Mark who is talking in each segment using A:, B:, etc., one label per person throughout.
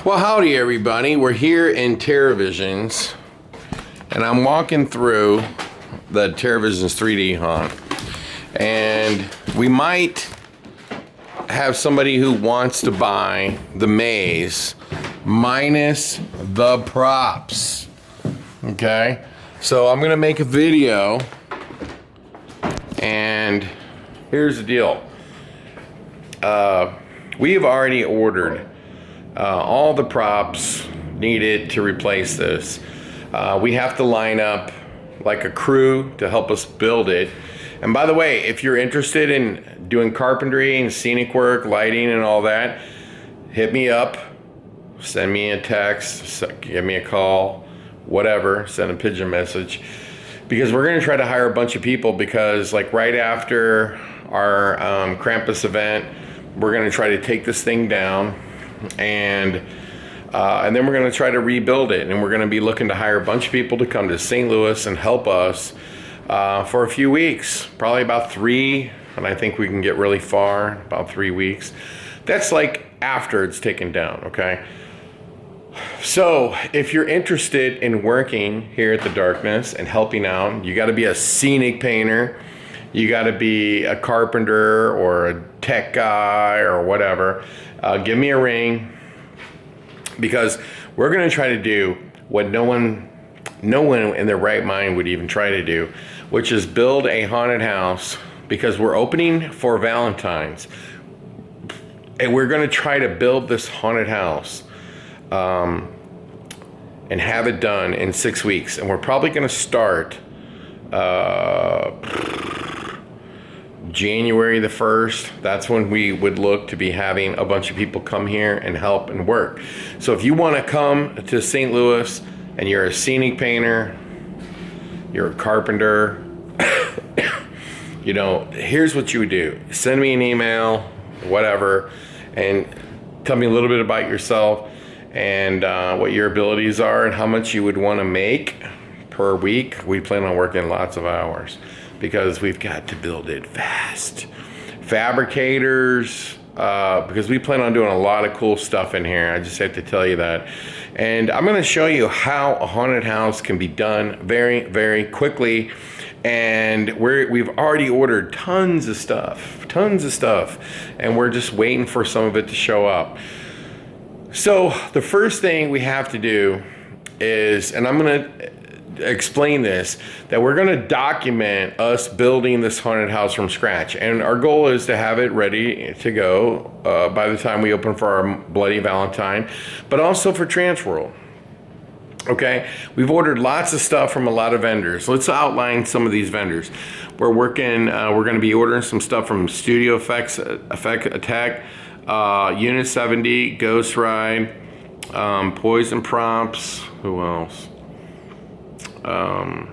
A: Well, howdy everybody. We're here in Terra Visions, and I'm walking through the Terra Visions 3D haunt. And we might have somebody who wants to buy the maze minus the props. Okay? So I'm gonna make a video, and here's the deal. We have already ordered all the props needed to replace this. We have to line up like a crew to help us build it. And by the way, if you're interested in doing carpentry and scenic work, lighting and all that, hit me up, send me a text, give me a call, whatever, send a pigeon message. Because we're gonna try to hire a bunch of people, because like right after our Krampus event, we're gonna try to take this thing down, and then we're gonna try to rebuild it, and we're gonna be looking to hire a bunch of people to come to St. Louis and help us for a few weeks, probably about 3, and I think we can get really far, about 3 weeks. That's like after it's taken down, okay? So if you're interested in working here at the Darkness and helping out, you gotta be a scenic painter, you gotta be a carpenter or a tech guy or whatever. Give me a ring, because we're gonna try to do what no one in their right mind would even try to do, which is build a haunted house, because we're opening for Valentine's, and we're gonna try to build this haunted house and have it done in 6 weeks. And we're probably gonna start January the 1st. That's when we would look to be having a bunch of people come here and help and work. So if you want to come to St. Louis and you're a scenic painter, you're a carpenter, you know, here's what you would do. Send me an email, whatever, and tell me a little bit about yourself and what your abilities are and how much you would want to make per week. We plan on working lots of hours, because we've got to build it fast. Fabricators, because we plan on doing a lot of cool stuff in here. I just have to tell you that. And I'm gonna show you how a haunted house can be done very, very quickly. And we've already ordered tons of stuff, and we're just waiting for some of it to show up. So the first thing we have to do is, and I'm gonna explain this, that we're going to document us building this haunted house from scratch, and our goal is to have it ready to go by the time we open for our Bloody Valentine, but also for Transworld. Okay, we've ordered lots of stuff from a lot of vendors. Let's outline some of these vendors. We're working, we're going to be ordering some stuff from Studio Effect Attack, Unit 70, Ghost Ride, Poison Props. Who else? I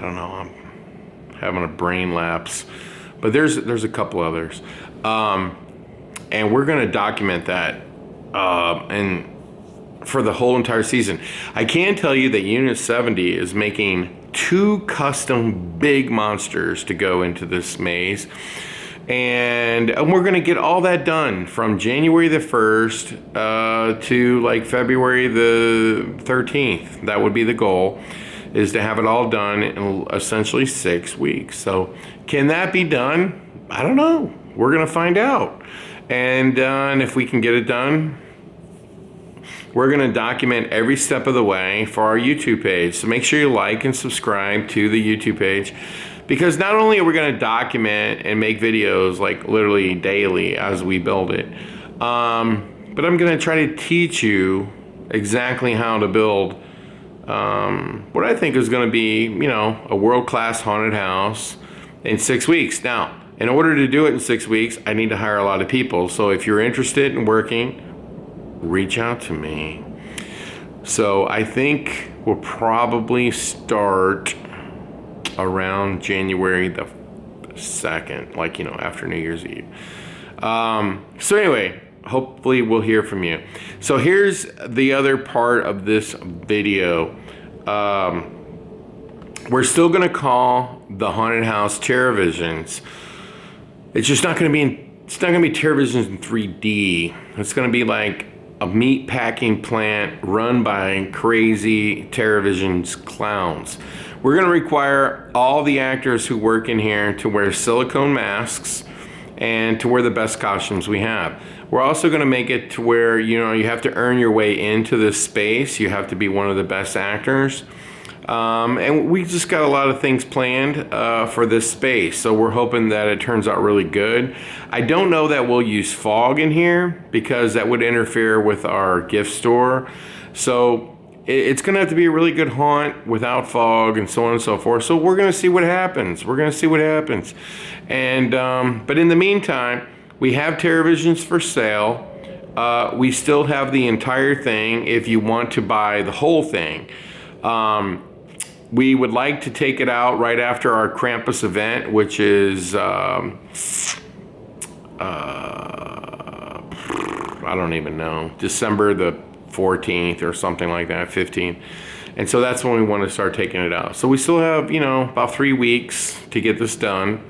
A: don't know, I'm having a brain lapse, but there's a couple others, and we're going to document that and for the whole entire season. I can tell you that Unit 70 is making 2 custom big monsters to go into this maze, and we're gonna get all that done from January the 1st to like February the 13th. That would be the goal, is to have it all done in essentially 6 weeks. So can that be done? I don't know. We're gonna find out. And if we can get it done, we're gonna document every step of the way for our YouTube page. So make sure you like and subscribe to the YouTube page, because not only are we going to document and make videos like literally daily as we build it, but I'm going to try to teach you exactly how to build what I think is going to be, you know, a world-class haunted house in 6 weeks. Now, in order to do it in 6 weeks, I need to hire a lot of people. So if you're interested in working, reach out to me. So I think we'll probably start around January the 2nd, like, you know, after New Year's Eve. So anyway, hopefully we'll hear from you. So here's the other part of this video. We're still gonna call the haunted house Terra Visions. It's just not gonna be in it's not gonna be Terra Visions in 3D. It's gonna be like a meat packing plant run by crazy Terra Visions clowns. We're gonna require all the actors who work in here to wear silicone masks and to wear the best costumes we have. We're also gonna make it to where, you know, you have to earn your way into this space. You have to be one of the best actors. And we just got a lot of things planned for this space, so we're hoping that it turns out really good. I don't know that we'll use fog in here because that would interfere with our gift store. So it's gonna have to be a really good haunt without fog and so on and so forth. So we're gonna see what happens. We're gonna see what happens. And but in the meantime, we have Terra Visions for sale. We still have the entire thing if you want to buy the whole thing. We would like to take it out right after our Krampus event, which is, I don't even know, December the 14th or something like that, 15th. And so that's when we want to start taking it out. So we still have, you know, about 3 weeks to get this done.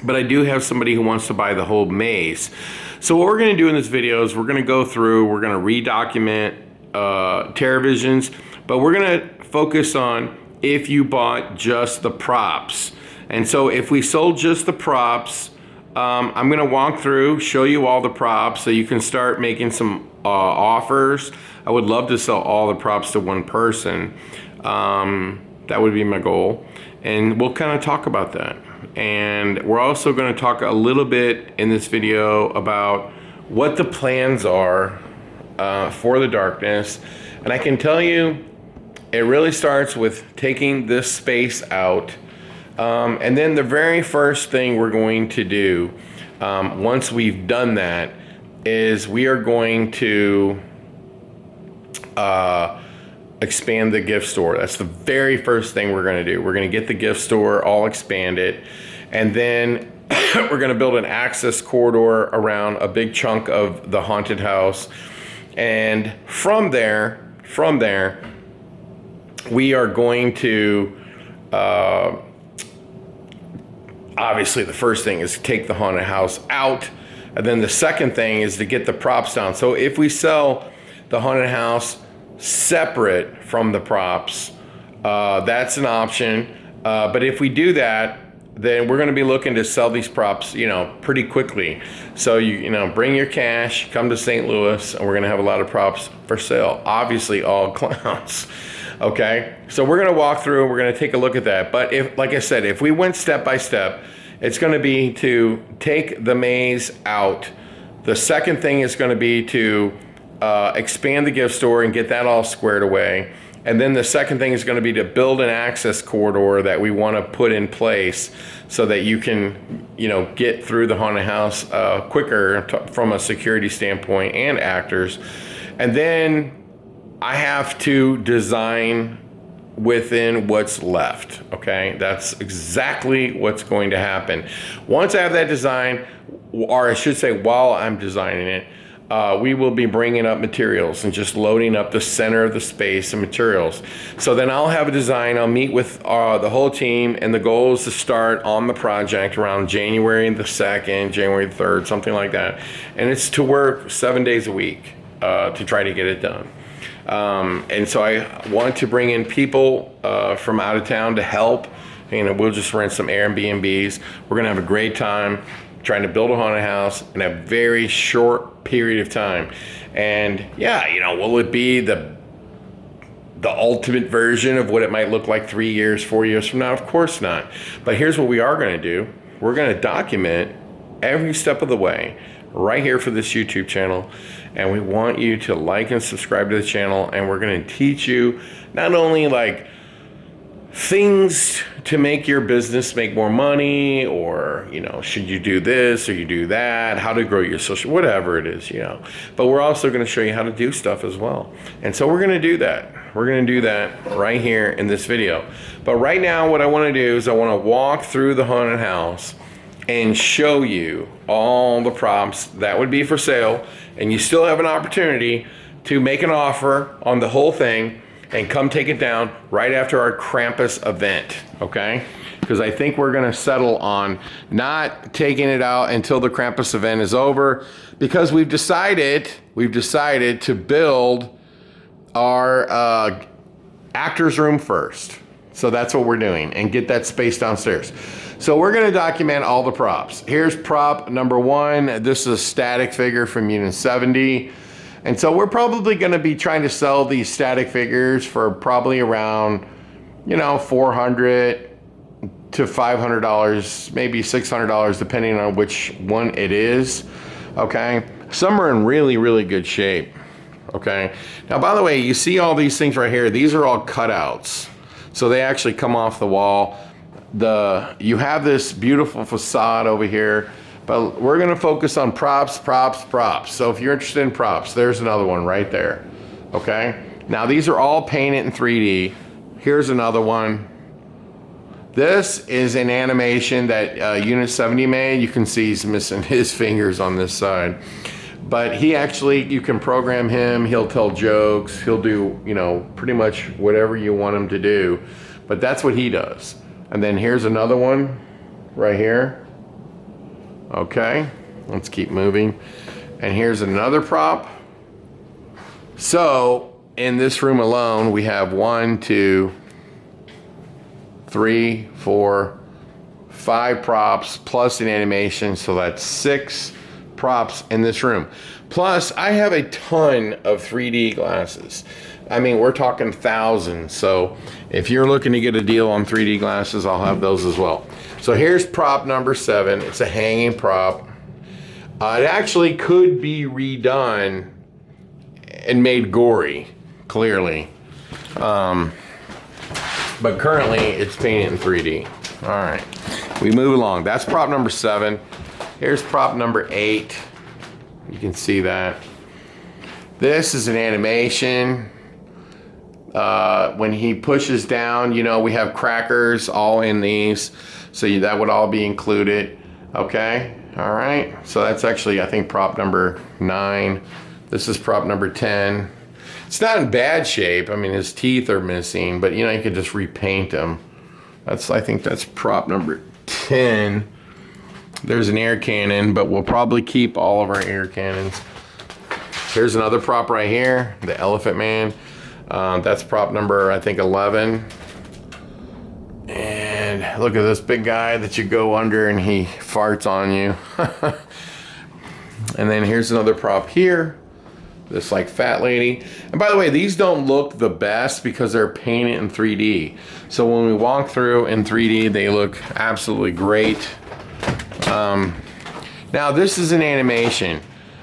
A: But I do have somebody who wants to buy the whole maze. So what we're going to do in this video is we're going to go through, we're going to redocument Terra Visions, but we're going to focus on if you bought just the props. And so if we sold just the props, I'm going to walk through, show you all the props so you can start making some offers. I would love to sell all the props to one person. That would be my goal. And we'll kind of talk about that. And we're also going to talk a little bit in this video about what the plans are for the darkness. And I can tell you, it really starts with taking this space out. And then the very first thing we're going to do, once we've done that, is we are going to expand the gift store. That's the very first thing we're going to do. We're going to get the gift store all expanded, and then we're going to build an access corridor around a big chunk of the haunted house. And from there, we are going to, obviously the first thing is take the haunted house out. And then the second thing is to get the props down. So if we sell the haunted house separate from the props, that's an option. But if we do that, then we're going to be looking to sell these props, you know, pretty quickly. So you know, bring your cash, come to St. Louis, and we're going to have a lot of props for sale. Obviously, all clowns. Okay, so we're going to walk through and we're going to take a look at that. But if, like I said, if we went step by step, it's going to be to take the maze out. The second thing is going to be to expand the gift store and get that all squared away. And then the second thing is going to be to build an access corridor that we want to put in place so that you can, you know, get through the haunted house quicker from a security standpoint and actors. And then I have to design within what's left, okay? That's exactly what's going to happen. Once I have that design, or I should say while I'm designing it, we will be bringing up materials and just loading up the center of the space and materials. So then I'll have a design, I'll meet with the whole team, and the goal is to start on the project around January the 2nd, January the 3rd, something like that. And it's to work 7 days a week to try to get it done. And so I want to bring in people from out of town to help. You know, we'll just rent some Airbnbs. We're gonna have a great time trying to build a haunted house in a very short period of time. And yeah, you know, will it be the ultimate version of what it might look like 3 years, 4 years from now? Of course not. But here's what we are gonna do. We're gonna document every step of the way right here for this YouTube channel. And we want you to like and subscribe to the channel. And we're gonna teach you not only like things to make your business make more money, or, you know, should you do this or you do that, how to grow your social, whatever it is, you know. But we're also going to show you how to do stuff as well. And so we're going to do that. We're going to do that right here in this video. But right now what I want to do is I want to walk through the haunted house and show you all the props that would be for sale. And you still have an opportunity to make an offer on the whole thing and come take it down right after our Krampus event, okay? because I think we're gonna settle on not taking it out until the Krampus event is over, because we've decided to build our actor's room first. So that's what we're doing, and get that space downstairs. So we're gonna document all the props. Here's prop number 1. This is a static figure from Unit 70. And so we're probably gonna be trying to sell these static figures for probably around, you know, $400 to $500, maybe $600, depending on which one it is, okay? Some are in really, really good shape, okay? Now, by the way, you see all these things right here, these are all cutouts. So they actually come off the wall. You have this beautiful facade over here, but we're gonna focus on props, props, props. So if you're interested in props, there's another one right there, okay? Now these are all painted in 3D. Here's another one. This is an animation that Unit 70 made. You can see he's missing his fingers on this side. But he actually, you can program him, he'll tell jokes, he'll do, you know, pretty much whatever you want him to do. But that's what he does. And then here's another one right here. Okay, let's keep moving. And here's another prop. So in this room alone, we have 1, 2, 3, 4, 5 props plus an animation. So that's 6 props in this room. Plus, I have a ton of 3D glasses. I mean, we're talking thousands. So if you're looking to get a deal on 3D glasses, I'll have those as well. So here's prop number 7. It's a hanging prop. It actually could be redone and made gory, clearly. But currently it's painted in 3D. All right, we move along. That's prop number 7. Here's prop number 8. You can see that. This is an animation. When he pushes down, you know, we have crackers all in these. So that would all be included. Okay, all right. So that's actually, I think, prop number 9. This is prop number 10. It's not in bad shape. I mean, his teeth are missing, but you know, you could just repaint them. I think that's prop number 10. There's an air cannon, but we'll probably keep all of our air cannons. Here's another prop right here, the Elephant Man. That's prop number, I think, 11. And look at this big guy that you go under and he farts on you. And then here's another prop here. This like fat lady. And by the way, these don't look the best because they're painted in 3D. So when we walk through in 3D, they look absolutely great. Now this is an animation,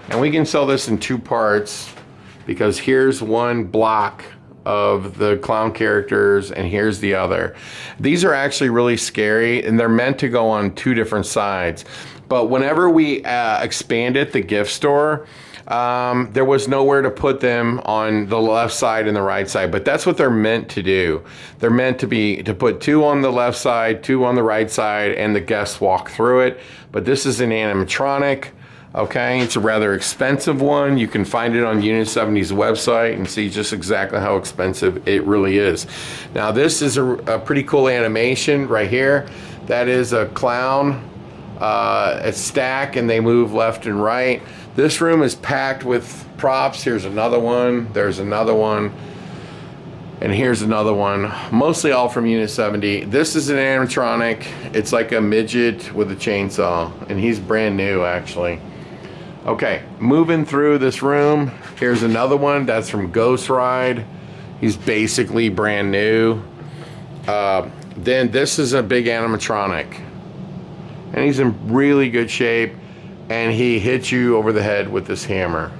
A: and we can sell this in 2 parts because here's one block of the clown characters and here's the other. These are actually really scary, and they're meant to go on 2 different sides. But whenever we expanded the gift store, there was nowhere to put them on the left side and the right side, but that's what they're meant to do. They're meant to put 2 on the left side, 2 on the right side, and the guests walk through it. But this is an animatronic, okay? It's a rather expensive one. You can find it on Unit 70's website and see just exactly how expensive it really is. Now this is a pretty cool animation right here. That is a clown, a stack, and they move left and right. This room is packed with props. Here's another one, there's another one, and here's another one. Mostly all from Unit 70. This is an animatronic. It's like a midget with a chainsaw, and he's brand new actually. Okay, moving through this room, here's another one. That's from Ghost Ride. He's basically brand new. Then this is a big animatronic, and he's in really good shape. And he hits you over the head with this hammer.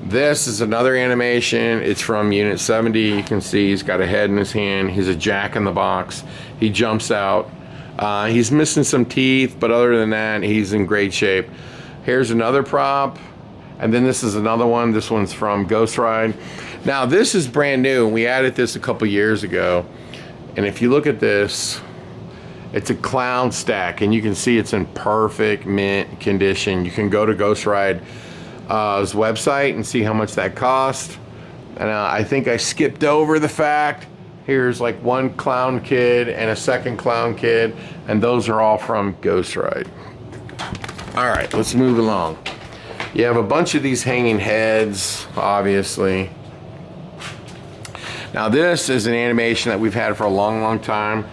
A: This is another animation. It's from Unit 70. You can see he's got a head in his hand. He's a jack in the box. He jumps out. He's missing some teeth, but other than that, he's in great shape. Here's another prop. And then this is another one. This one's from Ghost Ride. Now this is brand new. We added this a couple years ago. And if you look at this, it's a clown stack, and you can see it's in perfect mint condition. You can go to Ghost Ride's website and see how much that cost. And I think I skipped over the fact Here's like one clown kid and a second clown kid, and those are all from Ghost Ride. All right, let's move along. You have a bunch of these hanging heads, obviously. Now this is an animation that we've had for a long time.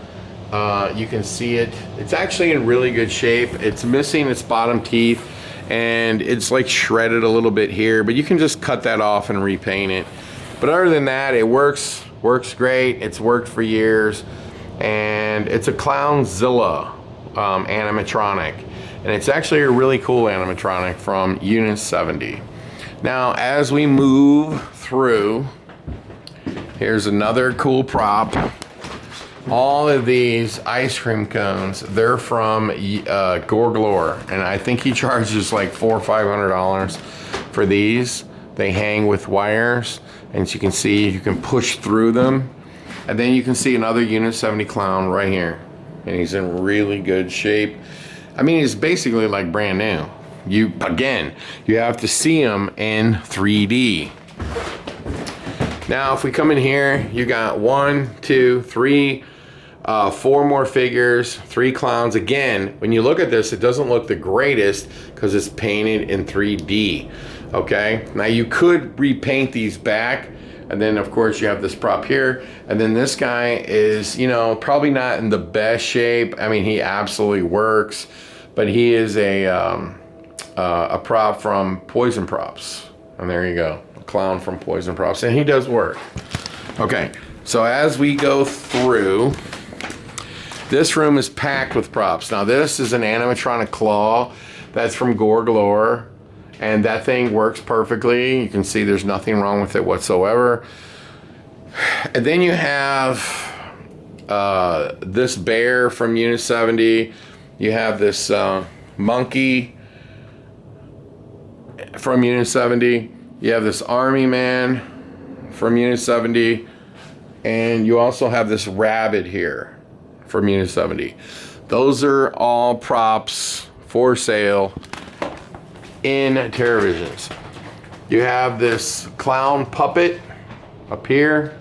A: You can see it. It's actually in really good shape. It's missing its bottom teeth, and it's like shredded a little bit here, but you can just cut that off and repaint it. But other than that, it works great. It's worked for years, and it's a Clownzilla animatronic, and it's actually a really cool animatronic from Unit 70. Now, as we move through, here's another cool prop. All of these ice cream cones, they're from Gorglor, and I think he charges like $400 or $500 for these. They hang with wires, and as you can see, you can push through them. And then you can see another Unit 70 clown right here, and he's in really good shape. I mean, he's basically like brand new. You have to see him in 3D. Now, if we come in here, you got 1, 2, 3, 4 more figures, 3 clowns. Again, when you look at this, it doesn't look the greatest because it's painted in 3D. Okay, now you could repaint these back, and then of course you have this prop here, and then this guy is, you know, probably not in the best shape. I mean, he absolutely works, but he is a prop from Poison Props, and there you go, a clown from Poison Props, and he does work. Okay, so as we go through, this room is packed with props. Now this is an animatronic claw that's from Gorglor, and that thing works perfectly. You can see there's nothing wrong with it whatsoever. And then you have this bear from Unit 70. You have this monkey from Unit 70. You have this army man from Unit 70. And you also have this rabbit here from Unit 70. Those are all props for sale in Terra Visions. You have this clown puppet up here.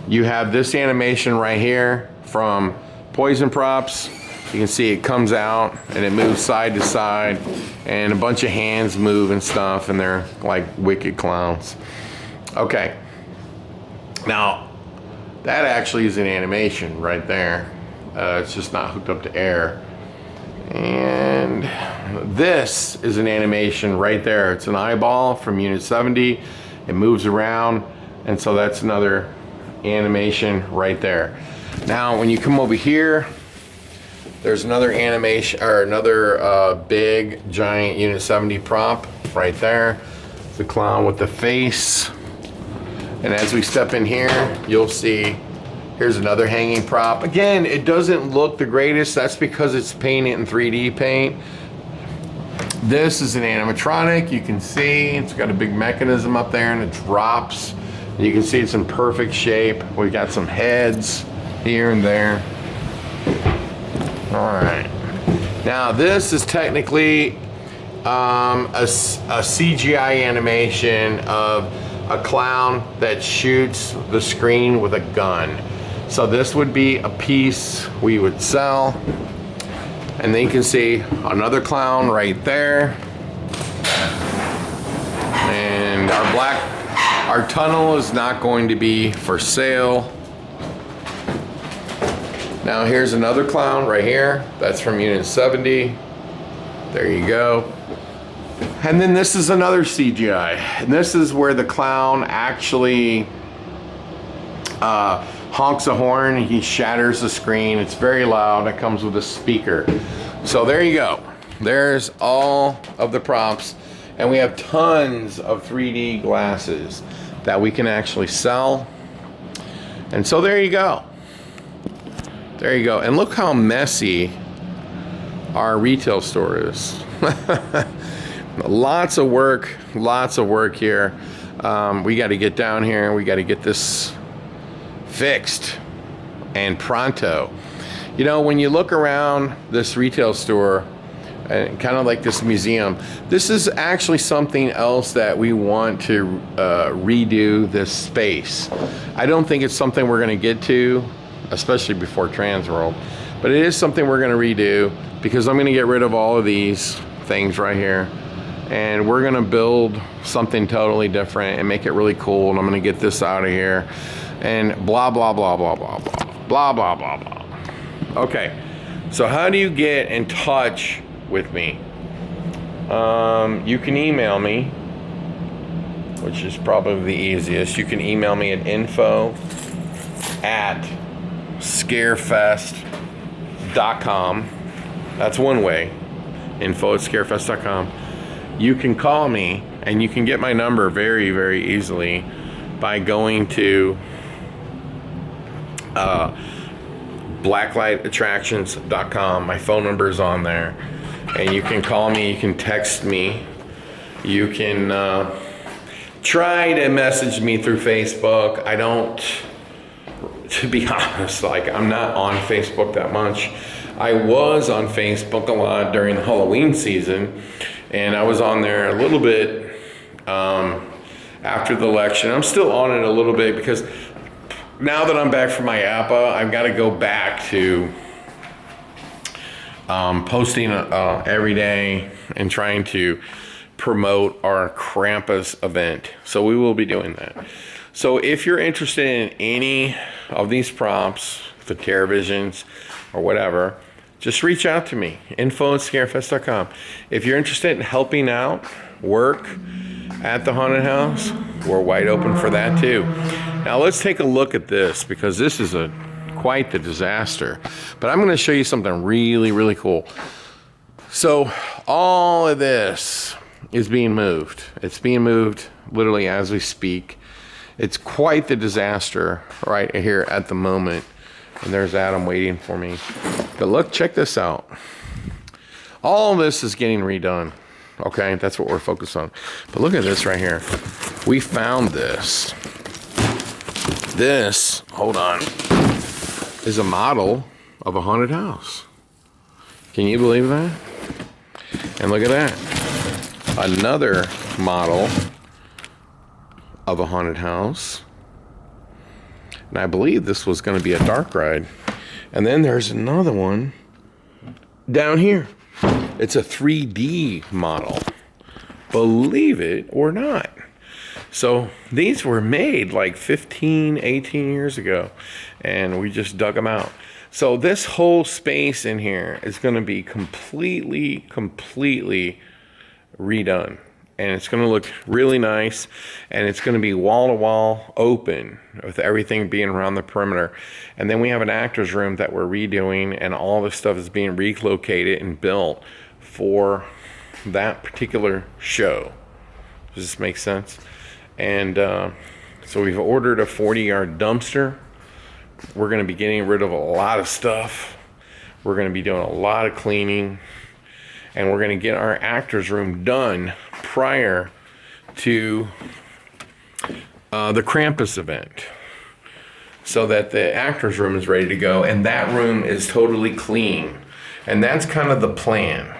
A: You have this animation right here from Poison Props. You can see it comes out and it moves side to side, and a bunch of hands move and stuff, and they're like wicked clowns. Okay, now that actually is an animation right there. It's just not hooked up to air. And this is an animation right there. It's an eyeball from Unit 70. It moves around, and so that's another animation right there. Now when you come over here, there's another animation, or another big giant Unit 70 prop right there. The clown with the face. And as we step in here, you'll see here's another hanging prop. Again, it doesn't look the greatest. That's because it's painted in 3D paint. This is an animatronic. You can see it's got a big mechanism up there, and it drops. You can see it's in perfect shape. We got some heads here and there. All right. Now this is technically a CGI animation of a clown that shoots the screen with a gun. So this would be a piece we would sell. And then you can see another clown right there. And our tunnel is not going to be for sale. Now here's another clown right here. That's from Unit 70. There you go. And then this is another CGI. And this is where the clown actually honks a horn. He shatters the screen. It's very loud. It comes with a speaker. So there you go. There's all of the props. And we have tons of 3D glasses that we can actually sell. And so there you go. There you go. And look how messy our retail store is. Lots of work here. We got to get down here. We got to get this fixed, and pronto. You know, when you look around this retail store, and kind of like this museum. This is actually something else that we want to redo this space. I don't think it's something we're going to get to, especially before Transworld, but it is something we're going to redo because I'm going to get rid of all of these things right here, and we're going to build something totally different and make it really cool. And I'm going to get this out of here, and blah blah blah blah blah blah blah blah blah blah. Okay, so how do you get in touch with me? You can email me, which is probably the easiest. You can email me at info@scarefest.com. That's one way, info@scarefest.com. You can call me, and you can get my number very, very easily by going to blacklightattractions.com. My phone number is on there, and you can call me, you can text me, you can try to message me through Facebook. I don't, to be honest, like, I'm not on Facebook that much. I was on Facebook a lot during the Halloween season, and I was on there a little bit after the election. I'm still on it a little bit because now that I'm back from IAAPA, I've got to go back to posting every day and trying to promote our Krampus event. So we will be doing that. So if you're interested in any of these props, the Terra Visions or whatever, just reach out to me, info@scarefest.com. If you're interested in helping out, work at the haunted house, we're wide open for that too. Now let's take a look at this, because this is quite the disaster. But I'm going to show you something really, really cool. So all of this is being moved. It's being moved literally as we speak. It's quite the disaster right here at the moment. And there's Adam waiting for me. But look, check this out. All this is getting redone. Okay, that's what we're focused on. But look at this right here. We found this. This, hold on, is a model of a haunted house. Can you believe that? And look at that. Another model of a haunted house. And I believe this was going to be a dark ride. And then there's another one down here. It's a 3D model, believe it or not. So these were made like 15, 18 years ago, and we just dug them out. So this whole space in here is going to be completely redone. And it's going to look really nice, and it's going to be wall-to-wall open with everything being around the perimeter. And then we have an actor's room that we're redoing, and all this stuff is being relocated and built for that particular show. Does this make sense? And so we've ordered a 40-yard dumpster. We're going to be getting rid of a lot of stuff. We're going to be doing a lot of cleaning, and we're going to get our actor's room done prior to the Krampus event, so that the actor's room is ready to go, and that room is totally clean. And that's kind of the plan,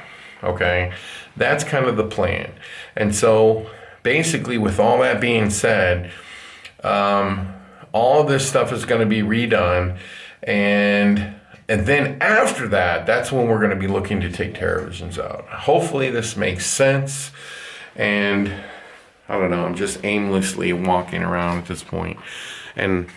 A: okay? That's kind of the plan. And so basically, with all that being said, all of this stuff is going to be redone, and then after that, that's when we're going to be looking to take Terra Visions out. Hopefully this makes sense. And I don't know, I'm just aimlessly walking around at this point. And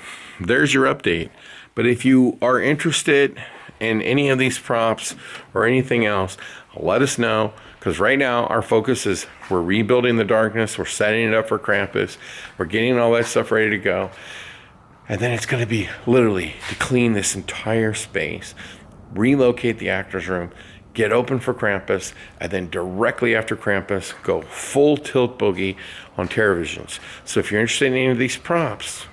A: there's your update. But if you are interested in any of these props or anything else, let us know. Because right now our focus is we're rebuilding the darkness. We're setting it up for Krampus. We're getting all that stuff ready to go. And then it's going to be literally to clean this entire space, relocate the actor's room, get open for Krampus, and then directly after Krampus, go full tilt boogie on Terra Visions. So if you're interested in any of these props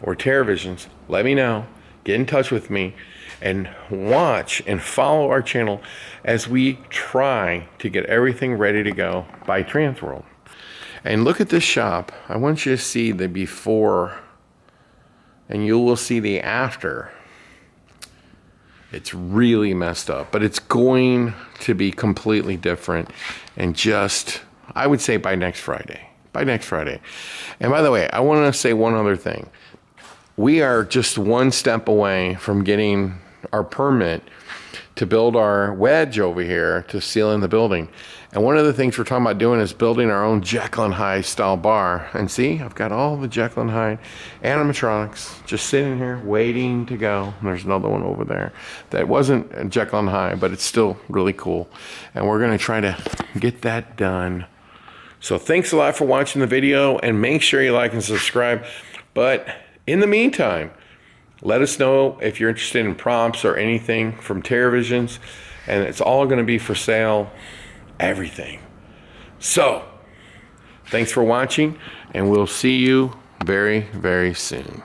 A: or Terra Visions, let me know. Get in touch with me and watch and follow our channel as we try to get everything ready to go by Transworld. And look at this shop. I want you to see the before, and you will see the after. It's really messed up, but it's going to be completely different. And just, I would say by next Friday. By next Friday. And by the way, I want to say one other thing. We are just one step away from getting our permit to build our wedge over here to seal in the building. And one of the things we're talking about doing is building our own Jekyll and Hyde style bar. And see, I've got all the Jekyll and Hyde animatronics just sitting here waiting to go. And there's another one over there that wasn't a Jekyll and Hyde, but it's still really cool. And we're gonna try to get that done. So thanks a lot for watching the video, and make sure you like and subscribe. But in the meantime, let us know if you're interested in prompts or anything from Terra Visions, and it's all going to be for sale, everything. So, thanks for watching, and we'll see you very, very soon.